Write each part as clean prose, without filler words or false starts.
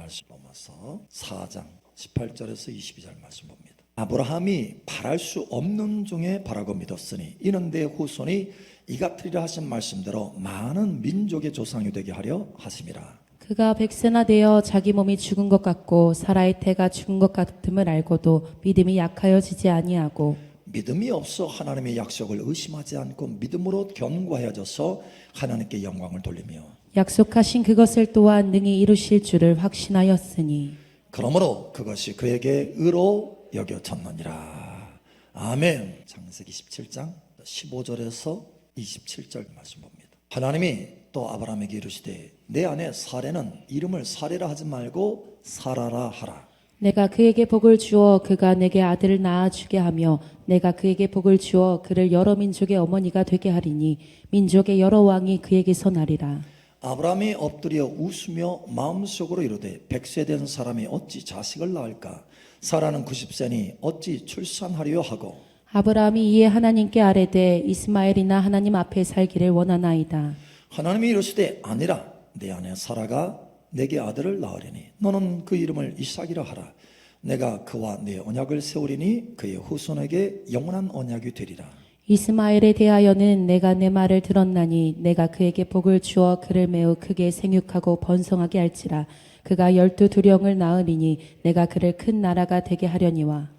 말씀 보면서 4장 18절에서 22절 말씀 봅니다. 아브라함이 바랄 수 없는 중에 바라고 믿었으니 이는 내 후손이 이같으리라 하신 말씀대로 많은 민족의 조상이 되게 하려 하심이라. 그가 백세나 되어 자기 몸이 죽은 것 같고 사라의 태가 죽은 것 같음을 알고도 믿음이 약하여지지 아니하고 믿음이 없어 하나님의 약속을 의심하지 않고 믿음으로 견고하여져서 하나님께 영광을 돌리며 약속하신 그것을 또한 능히 이루실 줄을 확신하였으니 그러므로 그것이 그에게 의로 여겨졌느니라. 아멘. 창세기 17장 15절에서 27절 말씀 봅니다. 하나님이 또 아브라함에게 이르시되 내 아내 사레는 이름을 사레라 하지 말고 사라라 하라. 내가 그에게 복을 주어 그가 내게 아들을 낳아주게 하며 내가 그에게 복을 주어 그를 여러 민족의 어머니가 되게 하리니 민족의 여러 왕이 그에게서 나리라. 아브라함이 엎드려 웃으며 마음속으로 이르되 100세 된 사람이 어찌 자식을 낳을까? 사라는 90세니 어찌 출산하려 하고 아브라함이 이에 하나님께 아뢰되 이스마엘이나 하나님 앞에 살기를 원하나이다. 하나님이 이르시되 아니라 내 아내 사라가 내게 아들을 낳으리니 너는 그 이름을 이삭이라 하라. 내가 그와 내 언약을 세우리니 그의 후손에게 영원한 언약이 되리라. 이스마엘에 대하여는 내가 내 말을 들었나니 내가 그에게 복을 주어 그를 매우 크게 생육하고 번성하게 할지라. 그가 12두령을 낳으리니 내가 그를 큰 나라가 되게 하려니와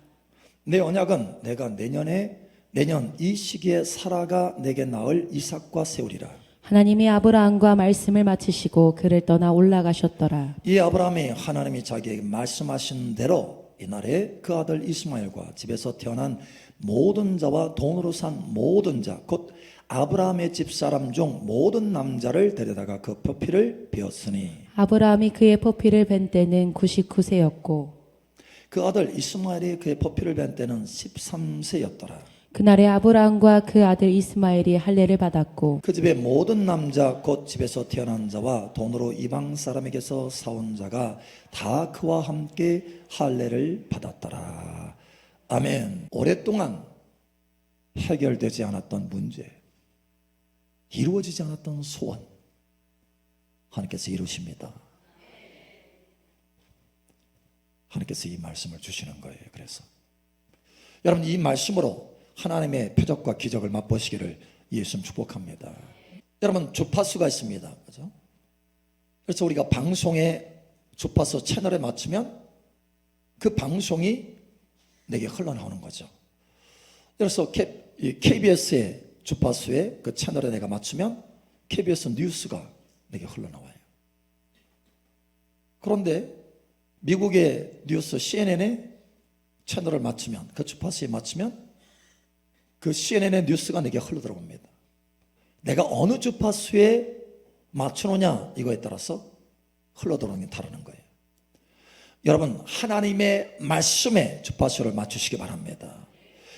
내 언약은 내가 내년 이 시기에 사라가 내게 낳을 이삭과 세우리라. 하나님이 아브라함과 말씀을 마치시고 그를 떠나 올라가셨더라. 이 아브라함이 하나님이 자기에게 말씀하신 대로 이날에 그 아들 이스마엘과 집에서 태어난 모든 자와 돈으로 산 모든 자 곧 아브라함의 집사람 중 모든 남자를 데려다가 그 표피를 베었으니 아브라함이 그의 포피를 벤 때는 99세였고 그 아들 이스마엘이 그의 포피를 벤 때는 13세였더라. 그날에 아브라함과 그 아들 이스마엘이 할례를 받았고 그 집의 모든 남자 곧 집에서 태어난 자와 돈으로 이방 사람에게서 사온 자가 다 그와 함께 할례를 받았더라. 아멘. 오랫동안 해결되지 않았던 문제, 이루어지지 않았던 소원 하나님께서 이루십니다. 하나님께서 이 말씀을 주시는 거예요. 그래서 여러분 이 말씀으로 하나님의 표적과 기적을 맛보시기를 예수님 축복합니다. 여러분 주파수가 있습니다. 그죠? 그래서 우리가 방송에 주파수 채널에 맞추면 그 방송이 내게 흘러나오는 거죠. 그래서 KBS의 주파수에 그 채널에 내가 맞추면 KBS 뉴스가 내게 흘러나와요. 그런데 미국의 뉴스 CNN의 채널을 맞추면 그 주파수에 맞추면 그 CNN의 뉴스가 내게 흘러 들어옵니다. 내가 어느 주파수에 맞추느냐 이거에 따라서 흘러 들어오는 게 다르는 거예요. 여러분 하나님의 말씀에 주파수를 맞추시기 바랍니다.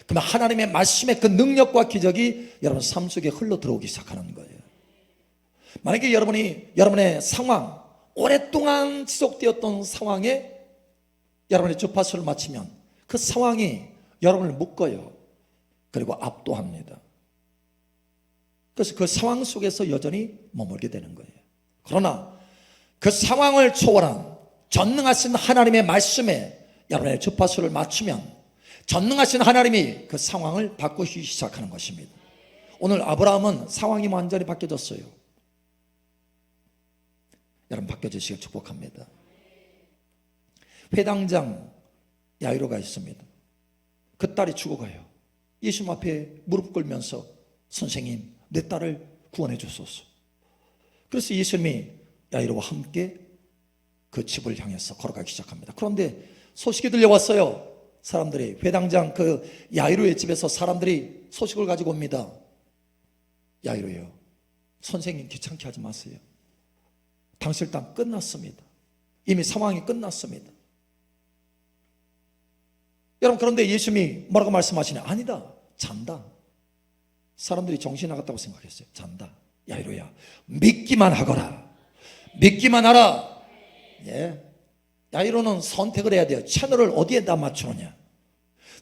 그러면 하나님의 말씀의 그 능력과 기적이 여러분 삶 속에 흘러 들어오기 시작하는 거예요. 만약에 여러분의 상황, 오랫동안 지속되었던 상황에 여러분의 주파수를 맞추면 그 상황이 여러분을 묶어요. 그리고 압도합니다. 그래서 그 상황 속에서 여전히 머물게 되는 거예요. 그러나 그 상황을 초월한 전능하신 하나님의 말씀에 여러분의 주파수를 맞추면 전능하신 하나님이 그 상황을 바꾸시기 시작하는 것입니다. 오늘 아브라함은 상황이 완전히 바뀌어졌어요. 여러분 바뀌어지시길 축복합니다. 회당장 야이로가 있습니다. 그 딸이 죽어가요. 예수님 앞에 무릎 꿇으면서 선생님 내 딸을 구원해 주소서. 그래서 예수님이 야이로와 함께 그 집을 향해서 걸어가기 시작합니다. 그런데 소식이 들려왔어요. 사람들이 회당장 그 야이로의 집에서 사람들이 소식을 가지고 옵니다. 야이로요, 선생님 귀찮게 하지 마세요. 당신 땅 끝났습니다. 이미 상황이 끝났습니다. 여러분 그런데 예수님이 뭐라고 말씀하시냐? 아니다, 잔다. 사람들이 정신 나갔다고 생각했어요. 잔다. 야이로야 믿기만 하거라. 믿기만 하라. 예. 야이로는 선택을 해야 돼요. 채널을 어디에다 맞추느냐,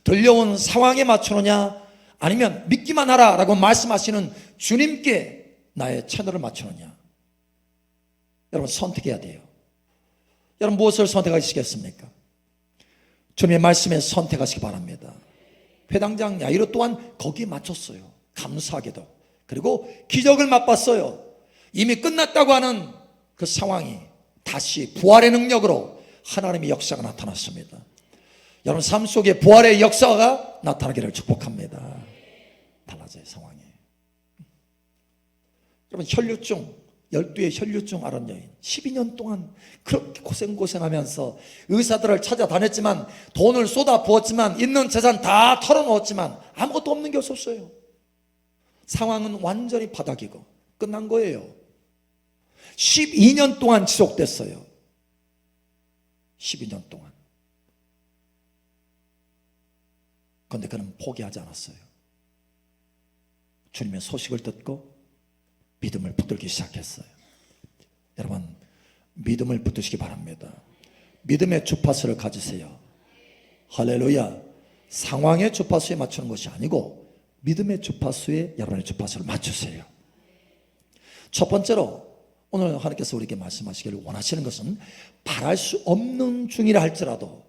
들려온 상황에 맞추느냐, 아니면 믿기만 하라 라고 말씀하시는 주님께 나의 채널을 맞추느냐. 여러분 선택해야 돼요. 여러분 무엇을 선택하시겠습니까? 주님의 말씀에 선택하시기 바랍니다. 회당장 야이로 또한 거기에 맞췄어요. 감사하게도. 그리고 기적을 맛봤어요. 이미 끝났다고 하는 그 상황이 다시 부활의 능력으로 하나님의 역사가 나타났습니다. 여러분 삶 속에 부활의 역사가 나타나기를 축복합니다. 달라져요 상황이. 여러분 혈류증 12의 혈류증 앓은 여인 12년 동안 그렇게 고생하면서 의사들을 찾아다녔지만 돈을 쏟아 부었지만 있는 재산 다 털어놓았지만 아무것도 없는 게 없었어요. 상황은 완전히 바닥이고 끝난 거예요. 12년 동안 지속됐어요. 12년 동안. 그런데 그는 포기하지 않았어요. 주님의 소식을 듣고 믿음을 붙들기 시작했어요. 여러분 믿음을 붙드시기 바랍니다. 믿음의 주파수를 가지세요. 할렐루야. 상황의 주파수에 맞추는 것이 아니고 믿음의 주파수에 여러분의 주파수를 맞추세요. 첫 번째로 오늘 하나님께서 우리에게 말씀하시기를 원하시는 것은 바랄 수 없는 중이라 할지라도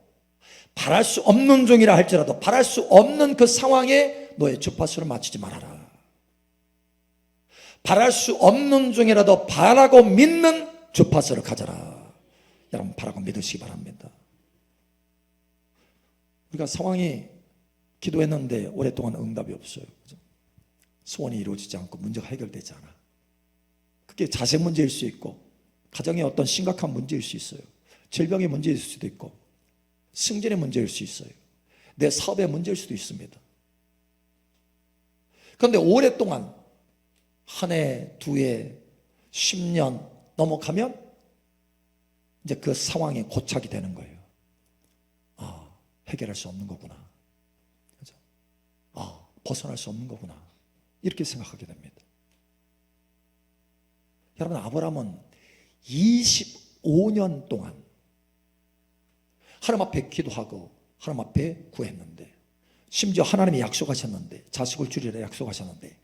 바랄 수 없는 중이라 할지라도 바랄 수 없는 그 상황에 너의 주파수를 맞추지 말아라. 바랄 수 없는 중이라도 바라고 믿는 주파수를 가져라. 여러분 바라고 믿으시기 바랍니다. 우리가 상황이 기도했는데 오랫동안 응답이 없어요. 소원이 이루어지지 않고 문제가 해결되지 않아. 그게 자세 문제일 수 있고 가정의 어떤 심각한 문제일 수 있어요. 질병의 문제일 수도 있고 승진의 문제일 수 있어요. 내 사업의 문제일 수도 있습니다. 그런데 오랫동안 한 해, 두 해, 10년 넘어가면 이제 그 상황에 고착이 되는 거예요. 아, 해결할 수 없는 거구나. 그죠? 아, 벗어날 수 없는 거구나. 이렇게 생각하게 됩니다. 여러분, 아브라함은 25년 동안 하나님 앞에 기도하고 하나님 앞에 구했는데, 심지어 하나님이 약속하셨는데, 자식을 주리라 약속하셨는데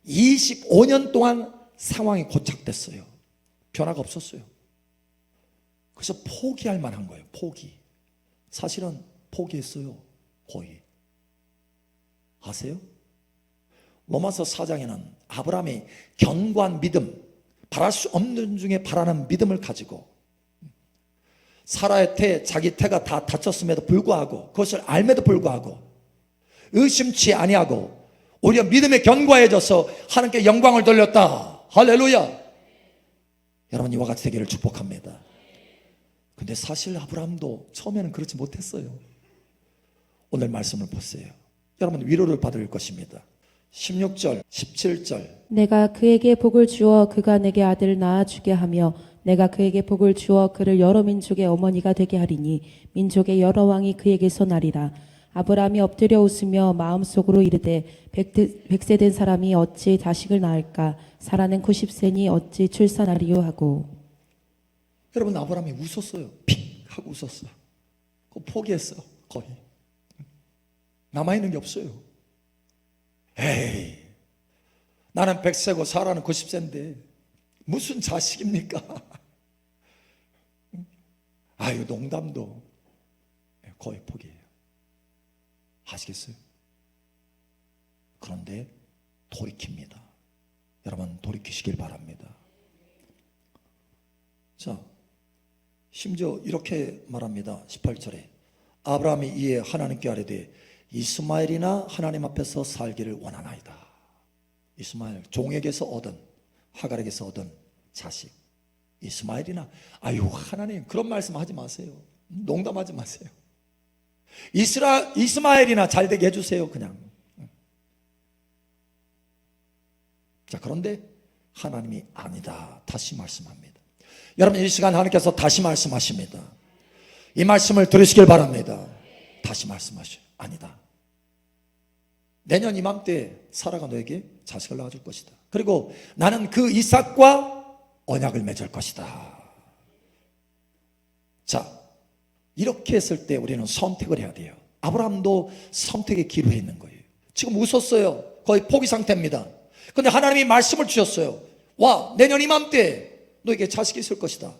25년 동안 상황이 고착됐어요. 변화가 없었어요. 그래서 포기할 만한 거예요. 포기. 사실은 포기했어요. 거의. 아세요? 로마서 4장에는 아브라함이 견고한 믿음, 바랄 수 없는 중에 바라는 믿음을 가지고 사라의 태, 자기 태가 다 다쳤음에도 불구하고 그것을 알매도 불구하고 의심치 아니하고 오히려 믿음에 견고해져서 하나님께 영광을 돌렸다. 할렐루야. 여러분 이와 같이 되기를 축복합니다. 근데 사실 아브라함도 처음에는 그렇지 못했어요. 오늘 말씀을 보세요. 여러분 위로를 받을 것입니다. 16절, 17절. 내가 그에게 복을 주어 그가 내게 아들을 낳아주게 하며 내가 그에게 복을 주어 그를 여러 민족의 어머니가 되게 하리니 민족의 여러 왕이 그에게서 나리라. 아브라함이 엎드려 웃으며 마음속으로 이르되 100세 된 사람이 어찌 자식을 낳을까? 사라는 90세니 어찌 출산하리요 하고. 여러분 아브라함이 웃었어요. 픽 하고 웃었어. 포기했어. 거의. 남아있는 게 없어요. 에이, 나는 100세고 사라는 90세인데 무슨 자식입니까? 아유, 농담도 거의 포기해요. 아시겠어요? 그런데 돌이킵니다. 여러분 돌이키시길 바랍니다. 자, 심지어 이렇게 말합니다. 18절에 아브라함이 이에 하나님께 아뢰되 이스마엘이나 하나님 앞에서 살기를 원하나이다. 이스마엘, 종에게서 얻은, 하갈에게서 얻은 자식 이스마엘이나. 아유, 하나님 그런 말씀 하지 마세요. 농담하지 마세요. 이스마엘이나 잘되게 해주세요. 그냥. 자, 그런데 하나님이 아니다. 다시 말씀합니다. 여러분 이 시간 하나님께서 다시 말씀하십니다. 이 말씀을 들으시길 바랍니다. 다시 말씀하셔요. 아니다. 내년 이맘때 사라가 너에게 자식을 낳아줄 것이다. 그리고 나는 그 이삭과 언약을 맺을 것이다. 자, 이렇게 했을 때 우리는 선택을 해야 돼요. 아브라함도 선택의 기로에 있는 거예요. 지금 웃었어요. 거의 포기 상태입니다. 근데 하나님이 말씀을 주셨어요. 와, 내년 이맘때 너에게 자식이 있을 것이다.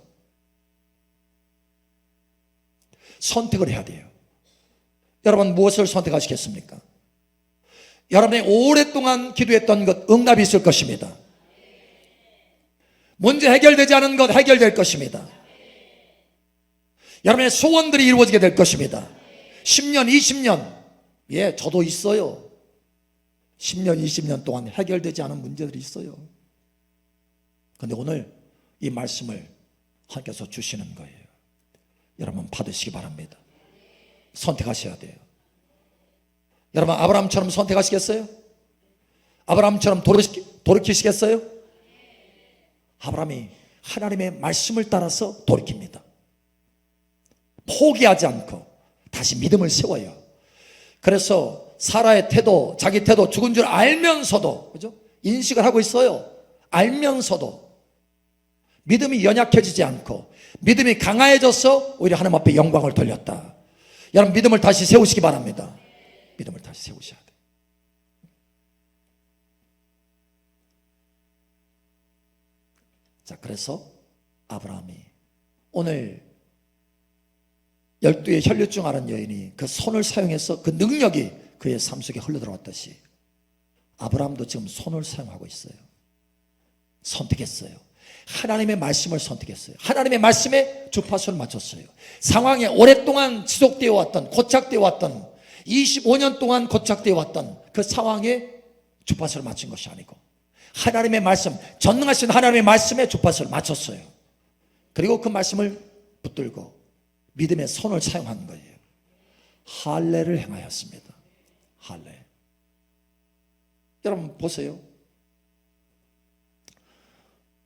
선택을 해야 돼요. 여러분 무엇을 선택하시겠습니까? 여러분이 오랫동안 기도했던 것 응답이 있을 것입니다. 문제 해결되지 않은 것 해결될 것입니다. 여러분의 소원들이 이루어지게 될 것입니다. 10년, 20년, 예, 저도 있어요. 10년, 20년 동안 해결되지 않은 문제들이 있어요. 그런데 오늘 이 말씀을 하나님께서 주시는 거예요. 여러분 받으시기 바랍니다. 선택하셔야 돼요. 여러분 아브라함처럼 선택하시겠어요? 아브라함처럼 돌이키시겠어요? 아브라함이 하나님의 말씀을 따라서 돌이킵니다. 포기하지 않고 다시 믿음을 세워요. 그래서 사라의 태도, 자기 태도 죽은 줄 알면서도, 그죠? 인식을 하고 있어요. 알면서도 믿음이 연약해지지 않고 믿음이 강화해져서 오히려 하나님 앞에 영광을 돌렸다. 여러분 믿음을 다시 세우시기 바랍니다. 믿음을 다시 세우셔야 돼요. 자, 그래서 아브라함이 오늘 12의 혈류증 앓은 여인이 그 손을 사용해서 그 능력이 그의 삶 속에 흘러들어왔듯이 아브라함도 지금 손을 사용하고 있어요. 선택했어요. 하나님의 말씀을 선택했어요. 하나님의 말씀에 주파수를 맞췄어요. 상황에 오랫동안 지속되어 왔던, 고착되어 왔던, 25년 동안 고착되어 왔던 그 상황에 주파수를 맞춘 것이 아니고 하나님의 말씀, 전능하신 하나님의 말씀에 주파수를 맞췄어요. 그리고 그 말씀을 붙들고 믿음의 손을 사용한 거예요. 할례를 행하였습니다. 할례. 여러분 보세요.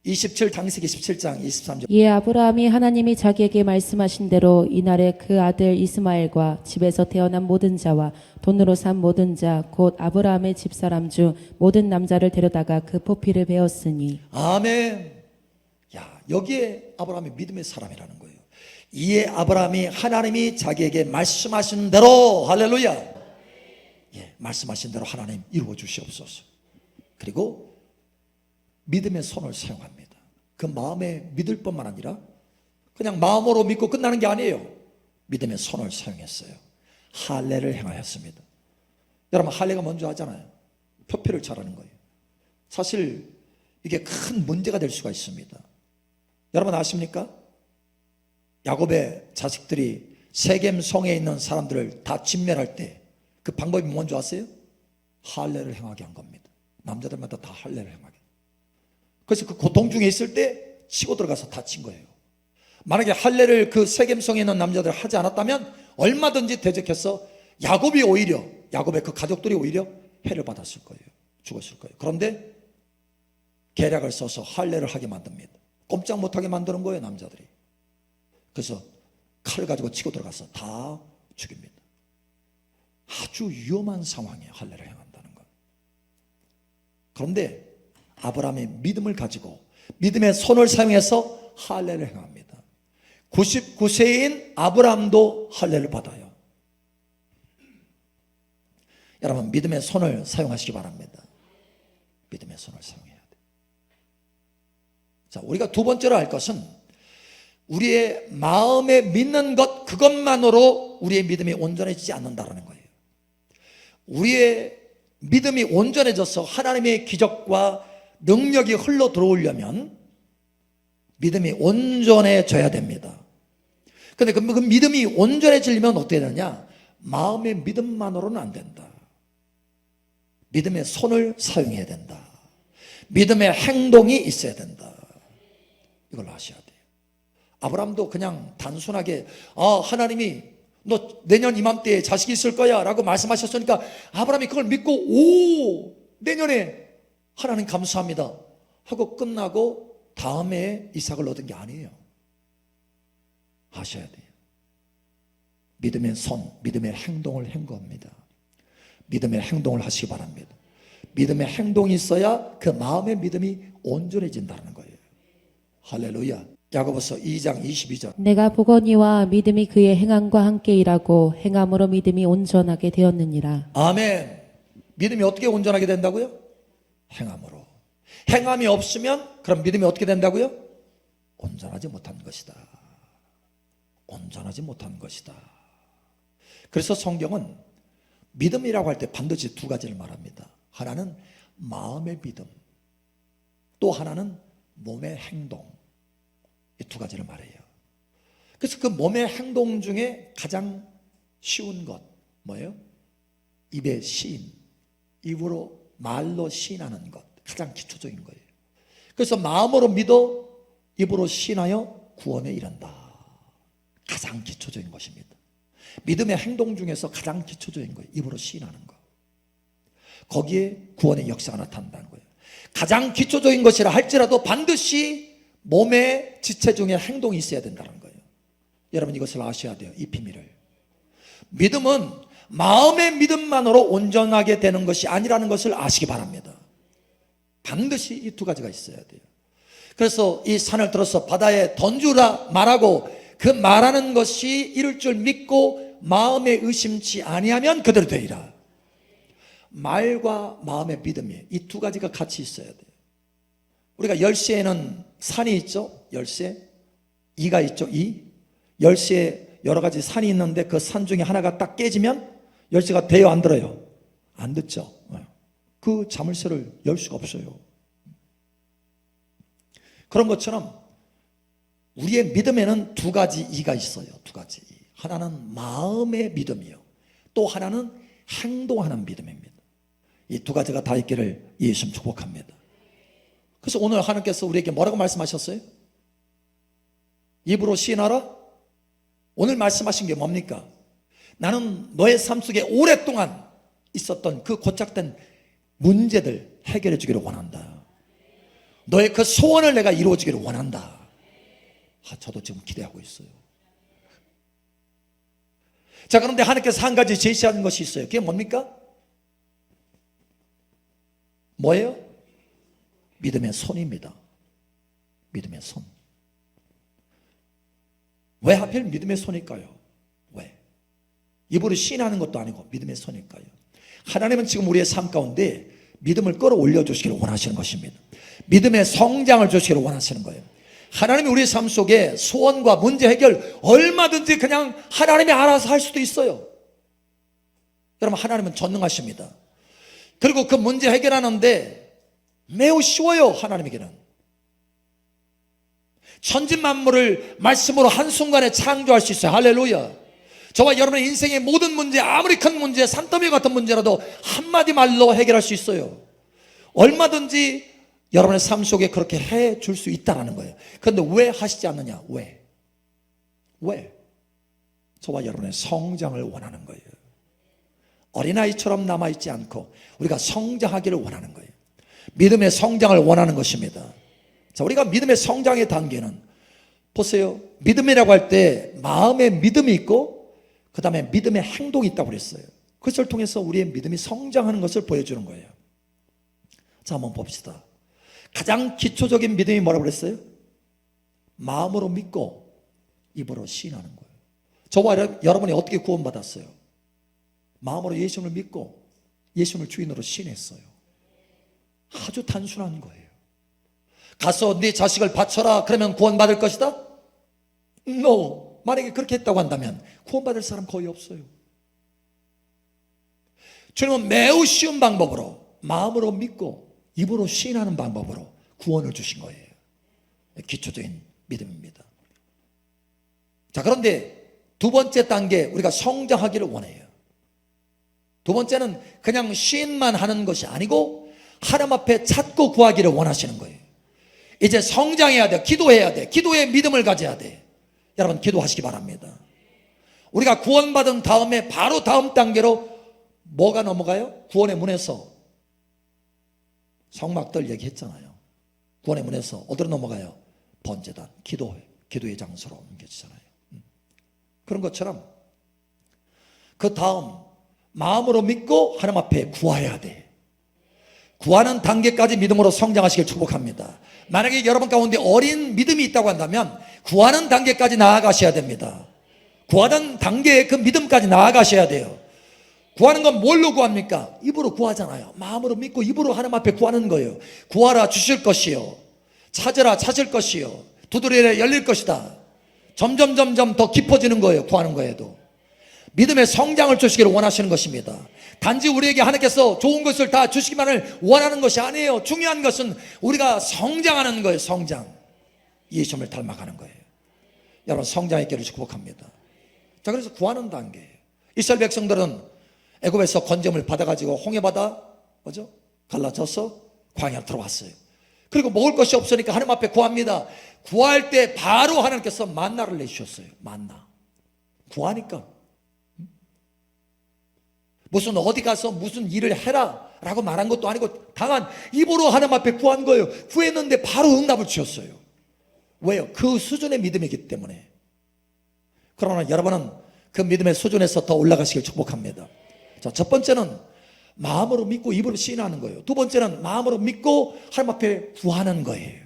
27 당시기 17장 23절. 이에 아브라함이 하나님이 자기에게 말씀하신 대로 이날에 그 아들 이스마엘과 집에서 태어난 모든 자와 돈으로 산 모든 자 곧 아브라함의 집사람 중 모든 남자를 데려다가 그 포피를 베었으니. 아멘. 야, 여기에 아브라함이 믿음의 사람이라는 거예요. 이에 아브라함이 하나님이 자기에게 말씀하신 대로, 할렐루야, 예, 말씀하신 대로 하나님 이루어 주시옵소서. 그리고 믿음의 손을 사용합니다. 그 마음에 믿을 뿐만 아니라 그냥 마음으로 믿고 끝나는 게 아니에요. 믿음의 손을 사용했어요. 할례를 행하였습니다. 여러분 할례가 먼저 하잖아요. 표피를 차라는 거예요. 사실 이게 큰 문제가 될 수가 있습니다. 여러분 아십니까? 야곱의 자식들이 세겜 성에 있는 사람들을 다 진멸할 때 그 방법이 뭔지 아세요? 할례를 행하게 한 겁니다. 남자들마다 다 할례를 행하게. 그래서 그 고통 중에 있을 때 치고 들어가서 다친 거예요. 만약에 할례를 그 세겜성에 있는 남자들 하지 않았다면 얼마든지 대적해서 야곱의 그 가족들이 오히려 해를 받았을 거예요. 죽었을 거예요. 그런데 계략을 써서 할례를 하게 만듭니다. 꼼짝 못하게 만드는 거예요, 남자들이. 그래서 칼을 가지고 치고 들어가서 다 죽입니다. 아주 위험한 상황에 할례를 행한다는 것. 그런데 아브라함의 믿음을 가지고 믿음의 손을 사용해서 할례를 행합니다. 99세인 아브라함도 할례를 받아요. 여러분 믿음의 손을 사용하시기 바랍니다. 믿음의 손을 사용해야 돼요. 자, 우리가 두 번째로 할 것은 우리의 마음에 믿는 것 그것만으로 우리의 믿음이 온전해지지 않는다는 거예요. 우리의 믿음이 온전해져서 하나님의 기적과 능력이 흘러 들어오려면 믿음이 온전해져야 됩니다. 그런데 그 믿음이 온전해지려면 어떻게 되느냐? 마음의 믿음만으로는 안 된다. 믿음의 손을 사용해야 된다. 믿음의 행동이 있어야 된다. 이걸 아셔야 돼요. 아브라함도 그냥 단순하게 하나님이 너 내년 이맘때에 자식이 있을 거야 라고 말씀하셨으니까 아브라함이 그걸 믿고 내년에 하나님 감사합니다 하고 끝나고 다음에 이삭을 얻은 게 아니에요. 아셔야 돼요. 믿음의 손, 믿음의 행동을 한 겁니다. 믿음의 행동을 하시기 바랍니다. 믿음의 행동이 있어야 그 마음의 믿음이 온전해진다는 거예요. 할렐루야. 야고보서 2장 22절. 내가 보거니와 믿음이 그의 행함과 함께 일하고 행함으로 믿음이 온전하게 되었느니라. 아멘. 믿음이 어떻게 온전하게 된다고요? 행함으로. 행함이 없으면 그럼 믿음이 어떻게 된다고요? 온전하지 못한 것이다. 온전하지 못한 것이다. 그래서 성경은 믿음이라고 할 때 반드시 두 가지를 말합니다. 하나는 마음의 믿음, 또 하나는 몸의 행동. 이 두 가지를 말해요. 그래서 그 몸의 행동 중에 가장 쉬운 것 뭐예요? 입의 시인, 입으로 말로 시인하는 것, 가장 기초적인 거예요. 그래서 마음으로 믿어 입으로 시인하여 구원에 이른다. 가장 기초적인 것입니다. 믿음의 행동 중에서 가장 기초적인 거예요. 입으로 시인하는 거. 거기에 구원의 역사가 나타난다는 거예요. 가장 기초적인 것이라 할지라도 반드시 몸의 지체 중에 행동이 있어야 된다는 거예요. 여러분 이것을 아셔야 돼요. 이 비밀을. 믿음은 마음의 믿음만으로 온전하게 되는 것이 아니라는 것을 아시기 바랍니다. 반드시 이 두 가지가 있어야 돼요. 그래서 이 산을 들어서 바다에 던주라 말하고 그 말하는 것이 이룰 줄 믿고 마음에 의심치 아니하면 그대로 되리라. 말과 마음의 믿음이 이 두 가지가 같이 있어야 돼요. 우리가 열쇠에는 산이 있죠. 열쇠 이가 있죠. 이 열쇠에 여러 가지 산이 있는데 그 산 중에 하나가 딱 깨지면 열쇠가 돼요 안 들어요? 안 듣죠. 그 자물쇠를 열 수가 없어요. 그런 것처럼 우리의 믿음에는 두 가지 이가 있어요. 두 가지 이. 하나는 마음의 믿음이요, 또 하나는 행동하는 믿음입니다. 이 두 가지가 다 있기를 예수님 축복합니다. 그래서 오늘 하나님께서 우리에게 뭐라고 말씀하셨어요? 입으로 시인하라? 오늘 말씀하신 게 뭡니까? 나는 너의 삶 속에 오랫동안 있었던 그 고착된 문제들 해결해 주기를 원한다. 너의 그 소원을 내가 이루어 주기를 원한다. 저도 지금 기대하고 있어요. 자, 그런데 하나님께서 한 가지 제시하는 것이 있어요. 그게 뭡니까? 뭐예요? 믿음의 손입니다. 믿음의 손. 왜 하필 믿음의 손일까요? 왜? 입으로 시인하는 것도 아니고 믿음의 손일까요? 하나님은 지금 우리의 삶 가운데 믿음을 끌어올려 주시기를 원하시는 것입니다. 믿음의 성장을 주시기를 원하시는 거예요. 하나님이 우리의 삶 속에 소원과 문제 해결 얼마든지 그냥 하나님이 알아서 할 수도 있어요. 여러분, 하나님은 전능하십니다. 그리고 그 문제 해결하는데 매우 쉬워요. 하나님에게는 천지만물을 말씀으로 한순간에 창조할 수 있어요. 할렐루야. 저와 여러분의 인생의 모든 문제, 아무리 큰 문제, 산더미 같은 문제라도 한마디 말로 해결할 수 있어요. 얼마든지 여러분의 삶 속에 그렇게 해 줄 수 있다는 거예요. 그런데 왜 하시지 않느냐? 왜? 저와 여러분의 성장을 원하는 거예요. 어린아이처럼 남아있지 않고 우리가 성장하기를 원하는 거예요. 믿음의 성장을 원하는 것입니다. 자, 우리가 믿음의 성장의 단계는 보세요. 믿음이라고 할 때 마음의 믿음이 있고 그 다음에 믿음의 행동이 있다고 그랬어요. 그것을 통해서 우리의 믿음이 성장하는 것을 보여주는 거예요. 자, 한번 봅시다. 가장 기초적인 믿음이 뭐라고 그랬어요? 마음으로 믿고 입으로 시인하는 거예요. 저와 여러분이 어떻게 구원받았어요? 마음으로 예수님을 믿고 예수님을 주인으로 시인했어요. 아주 단순한 거예요. 가서 네 자식을 바쳐라 그러면 구원받을 것이다? No. 만약에 그렇게 했다고 한다면 구원받을 사람 거의 없어요. 주님은 매우 쉬운 방법으로 마음으로 믿고 입으로 시인하는 방법으로 구원을 주신 거예요. 기초적인 믿음입니다. 자, 그런데 두 번째 단계, 우리가 성장하기를 원해요. 두 번째는 그냥 시인만 하는 것이 아니고 하나님 앞에 찾고 구하기를 원하시는 거예요. 이제 성장해야 돼. 기도해야 돼. 기도에 믿음을 가져야 돼. 여러분, 기도하시기 바랍니다. 우리가 구원받은 다음에 바로 다음 단계로 뭐가 넘어가요? 구원의 문에서 성막들 얘기했잖아요. 구원의 문에서 어디로 넘어가요? 번제단, 기도의 장소로 옮겨지잖아요. 그런 것처럼 그 다음 마음으로 믿고 하나님 앞에 구해야 돼. 구하는 단계까지 믿음으로 성장하시길 축복합니다. 만약에 여러분 가운데 어린 믿음이 있다고 한다면 구하는 단계까지 나아가셔야 됩니다. 구하는 단계의 그 믿음까지 나아가셔야 돼요. 구하는 건 뭘로 구합니까? 입으로 구하잖아요. 마음으로 믿고 입으로 하나님 앞에 구하는 거예요. 구하라 주실 것이요, 찾으라 찾을 것이요, 두드리라 열릴 것이다. 점점 더 깊어지는 거예요. 구하는 거에도 믿음의 성장을 주시기를 원하시는 것입니다. 단지 우리에게 하나님께서 좋은 것을 다 주시기만을 원하는 것이 아니에요. 중요한 것은 우리가 성장하는 거예요. 성장. 예수님을 닮아가는 거예요. 여러분, 성장의 길을 축복합니다. 자, 그래서 구하는 단계예요. 이스라엘 백성들은 애굽에서 건짐을 받아가지고 홍해바다 뭐죠? 갈라져서 광야로 들어왔어요. 그리고 먹을 것이 없으니까 하나님 앞에 구합니다. 구할 때 바로 하나님께서 만나를 내주셨어요. 만나. 구하니까 무슨 어디 가서 무슨 일을 해라 라고 말한 것도 아니고 당한 입으로 하나님 앞에 구한 거예요. 구했는데 바로 응답을 주셨어요. 왜요? 그 수준의 믿음이기 때문에. 그러나 여러분은 그 믿음의 수준에서 더 올라가시길 축복합니다. 자, 첫 번째는 마음으로 믿고 입으로 시인하는 거예요. 두 번째는 마음으로 믿고 하나님 앞에 구하는 거예요.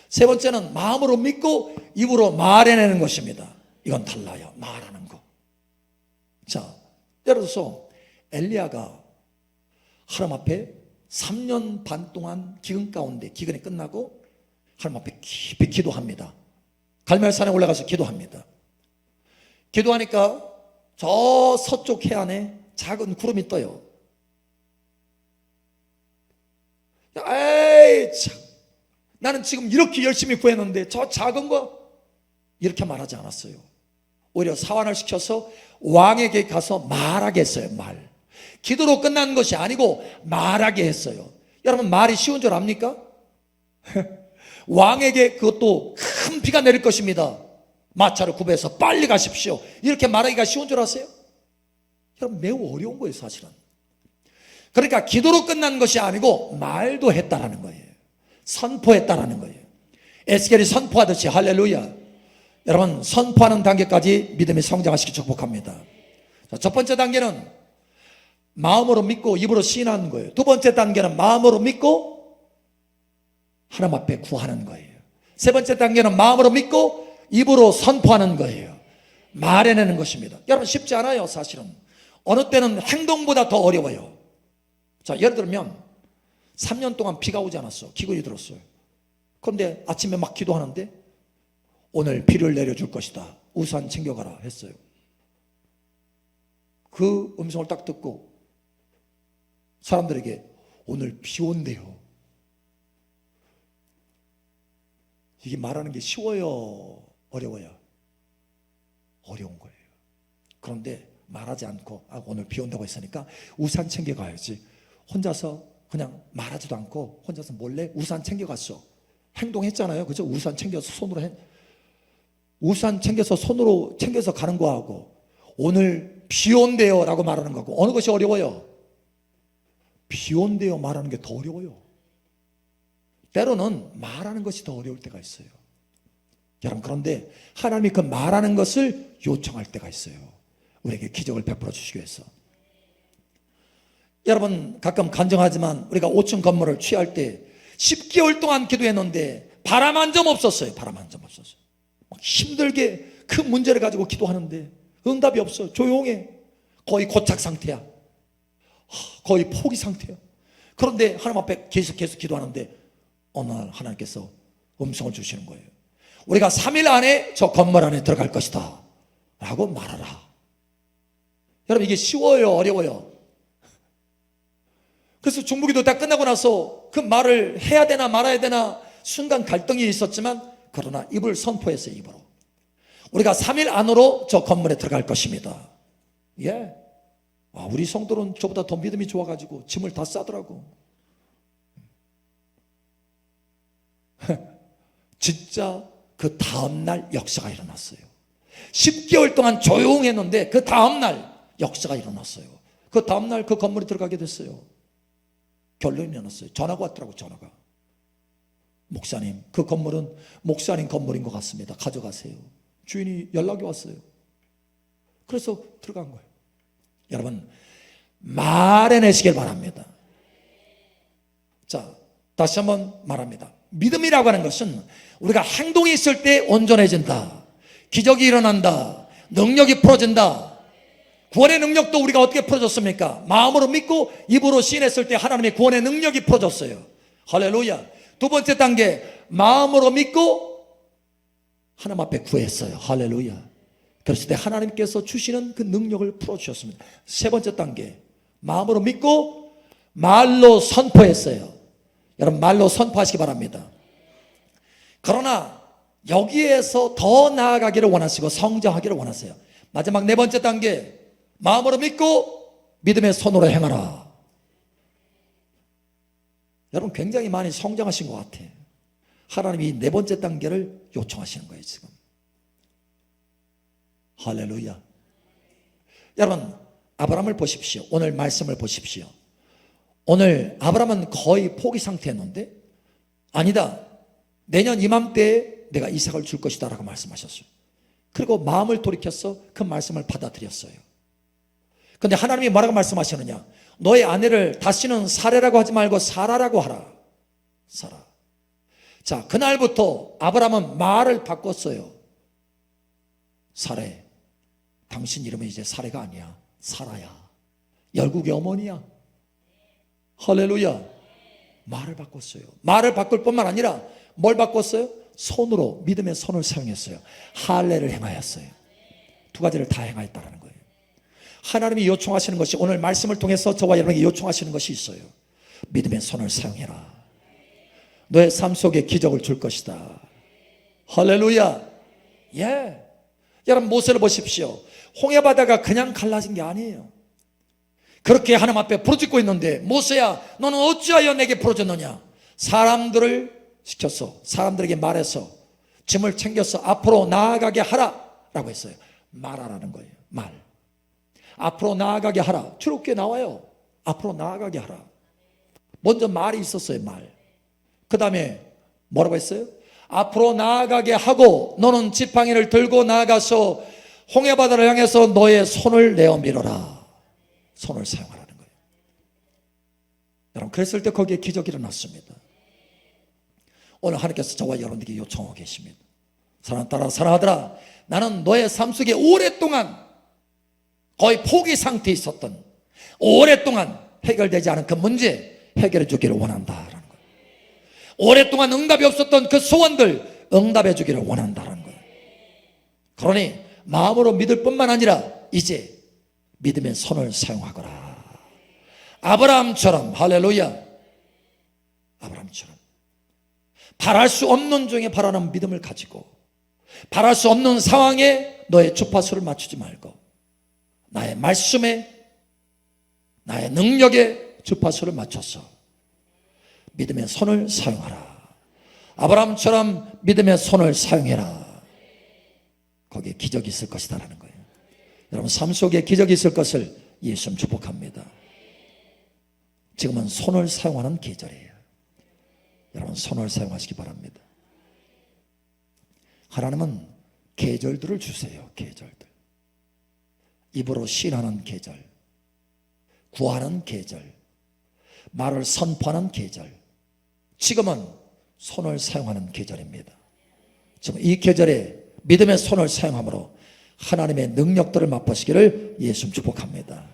세 번째는 마음으로 믿고 입으로 말해내는 것입니다. 이건 달라요. 말하는 거. 자, 예를 들어서 엘리야가 하나님 앞에 3년 반 동안 기근 가운데, 기근이 끝나고 하나님 앞에 깊이 기도합니다. 갈멜산에 올라가서 기도합니다. 기도하니까 저 서쪽 해안에 작은 구름이 떠요. 에이 참, 나는 지금 이렇게 열심히 구했는데 저 작은 거, 이렇게 말하지 않았어요. 오히려 사환을 시켜서 왕에게 가서 말하게 했어요. 말. 기도로 끝난 것이 아니고 말하게 했어요. 여러분, 말이 쉬운 줄 압니까? 왕에게 그것도 큰 비가 내릴 것입니다. 마차를 구비해서 빨리 가십시오. 이렇게 말하기가 쉬운 줄 아세요? 여러분, 매우 어려운 거예요, 사실은. 그러니까 기도로 끝난 것이 아니고 말도 했다라는 거예요. 선포했다라는 거예요. 에스겔이 선포하듯이. 할렐루야. 여러분, 선포하는 단계까지 믿음이 성장하시기 축복합니다. 자, 첫 번째 단계는 마음으로 믿고 입으로 시인하는 거예요. 두 번째 단계는 마음으로 믿고 하나님 앞에 구하는 거예요. 세 번째 단계는 마음으로 믿고 입으로 선포하는 거예요. 말해내는 것입니다. 여러분, 쉽지 않아요, 사실은. 어느 때는 행동보다 더 어려워요. 자, 예를 들면 3년 동안 비가 오지 않았어. 기근이 들었어요. 그런데 아침에 막 기도하는데 오늘 비를 내려줄 것이다. 우산 챙겨가라 했어요. 그 음성을 딱 듣고 사람들에게 오늘 비 온대요. 이게 말하는 게 쉬워요? 어려워요? 어려운 거예요. 그런데 말하지 않고 오늘 비 온다고 했으니까 우산 챙겨가야지. 혼자서 그냥 말하지도 않고 혼자서 몰래 우산 챙겨갔어. 행동했잖아요. 그죠? 우산 챙겨서 손으로 우산 챙겨서 손으로 챙겨서 가는 거하고 오늘 비 온대요 라고 말하는 거하고 어느 것이 어려워요? 비 온대요 말하는 게 더 어려워요. 때로는 말하는 것이 더 어려울 때가 있어요. 여러분, 그런데 하나님이 그 말하는 것을 요청할 때가 있어요. 우리에게 기적을 베풀어 주시기 위해서. 여러분, 가끔 간증하지만 우리가 5층 건물을 취할 때 10개월 동안 기도했는데 바람 한 점 없었어요. 바람 한 점 없었어요. 막 힘들게 그 문제를 가지고 기도하는데 응답이 없어. 조용해. 거의 고착 상태야. 거의 포기 상태야. 그런데 하나님 앞에 계속 기도하는데 어느 날 하나님께서 음성을 주시는 거예요. 우리가 3일 안에 저 건물 안에 들어갈 것이다 라고 말하라. 여러분, 이게 쉬워요? 어려워요? 그래서 중보기도 다 끝나고 나서 그 말을 해야 되나 말아야 되나 순간 갈등이 있었지만 그러나 입을 선포했어요. 입으로. 우리가 3일 안으로 저 건물에 들어갈 것입니다. 예. 우리 성도는 저보다 더 믿음이 좋아가지고 짐을 다 싸더라고. 진짜 그 다음날 역사가 일어났어요. 10개월 동안 조용했는데 그 다음날 역사가 일어났어요. 그 다음날 그 건물에 들어가게 됐어요. 결론이 일어났어요. 전화가 왔더라고. 전화가. 목사님, 그 건물은 목사님 건물인 것 같습니다. 가져가세요. 주인이 연락이 왔어요. 그래서 들어간 거예요. 여러분, 말해내시길 바랍니다. 자, 다시 한번 말합니다. 믿음이라고 하는 것은 우리가 행동이 있을 때 온전해진다. 기적이 일어난다. 능력이 풀어진다. 구원의 능력도 우리가 어떻게 풀어졌습니까? 마음으로 믿고 입으로 시인했을 때 하나님의 구원의 능력이 풀어졌어요. 할렐루야. 두 번째 단계, 마음으로 믿고 하나님 앞에 구했어요. 할렐루야. 그랬을 때 하나님께서 주시는 그 능력을 풀어주셨습니다. 세 번째 단계, 마음으로 믿고 말로 선포했어요. 여러분 말로 선포하시기 바랍니다. 그러나 여기에서 더 나아가기를 원하시고 성장하기를 원하세요. 마지막 네 번째 단계, 마음으로 믿고 믿음의 손으로 행하라. 여러분 굉장히 많이 성장하신 것 같아요. 하나님이 네 번째 단계를 요청하시는 거예요 지금. 할렐루야. 여러분 아브라함을 보십시오. 오늘 말씀을 보십시오. 오늘 아브라함은 거의 포기 상태였는데 아니다, 내년 이맘때에 내가 이삭을 줄 것이다 라고 말씀하셨어요. 그리고 마음을 돌이켜서 그 말씀을 받아들였어요. 그런데 하나님이 뭐라고 말씀하시느냐, 너의 아내를 다시는 사레라고 하지 말고 사라라고 하라. 사라. 자, 그날부터 아브라함은 말을 바꿨어요. 사레, 당신 이름은 이제 사레가 아니야, 사라야. 열국의 어머니야. 할렐루야. 말을 바꿨어요. 말을 바꿀 뿐만 아니라 뭘 바꿨어요? 손으로, 믿음의 손을 사용했어요. 할례를 행하였어요. 두 가지를 다 행하였다는 거예요. 하나님이 요청하시는 것이, 오늘 말씀을 통해서 저와 여러분에게 요청하시는 것이 있어요. 믿음의 손을 사용해라. 너의 삶 속에 기적을 줄 것이다. 할렐루야. 예. 여러분 모세를 보십시오. 홍해바다가 그냥 갈라진 게 아니에요. 그렇게 하나님 앞에 부르짖고 있는데, 모세야 너는 어찌하여 내게 부르짖느냐. 사람들을 시켜서, 사람들에게 말해서 짐을 챙겨서 앞으로 나아가게 하라 라고 했어요. 말하라는 거예요. 말. 앞으로 나아가게 하라. 출애굽기에 나와요. 앞으로 나아가게 하라. 먼저 말이 있었어요. 말. 그 다음에 뭐라고 했어요? 앞으로 나아가게 하고 너는 지팡이를 들고 나아가서 홍해바다를 향해서 너의 손을 내어 밀어라. 손을 사용하라는 거예요. 여러분 그랬을 때 거기에 기적이 일어났습니다. 오늘 하나님께서 저와 여러분에게 요청하고 계십니다. 사랑하는 딸아, 사랑하더라, 나는 너의 삶 속에 오랫동안 거의 포기 상태에 있었던, 오랫동안 해결되지 않은 그 문제 해결해 주기를 원한다라는 거예요. 오랫동안 응답이 없었던 그 소원들 응답해 주기를 원한다라는 거예요. 그러니 마음으로 믿을 뿐만 아니라 이제 믿음의 손을 사용하거라. 아브라함처럼, 할렐루야, 아브라함처럼 바랄 수 없는 중에 바라는 믿음을 가지고, 바랄 수 없는 상황에 너의 주파수를 맞추지 말고 나의 말씀에, 나의 능력에 주파수를 맞춰서 믿음의 손을 사용하라. 아브라함처럼 믿음의 손을 사용해라. 거기에 기적이 있을 것이다 라는 거예요. 여러분 삶 속에 기적이 있을 것을 예수님 축복합니다. 지금은 손을 사용하는 계절이에요. 여러분 손을 사용하시기 바랍니다. 하나님은 계절들을 주세요. 계절들. 입으로 시인하는 계절, 구하는 계절, 말을 선포하는 계절. 지금은 손을 사용하는 계절입니다. 지금 이 계절에 믿음의 손을 사용함으로 하나님의 능력들을 맛보시기를 예수님 축복합니다.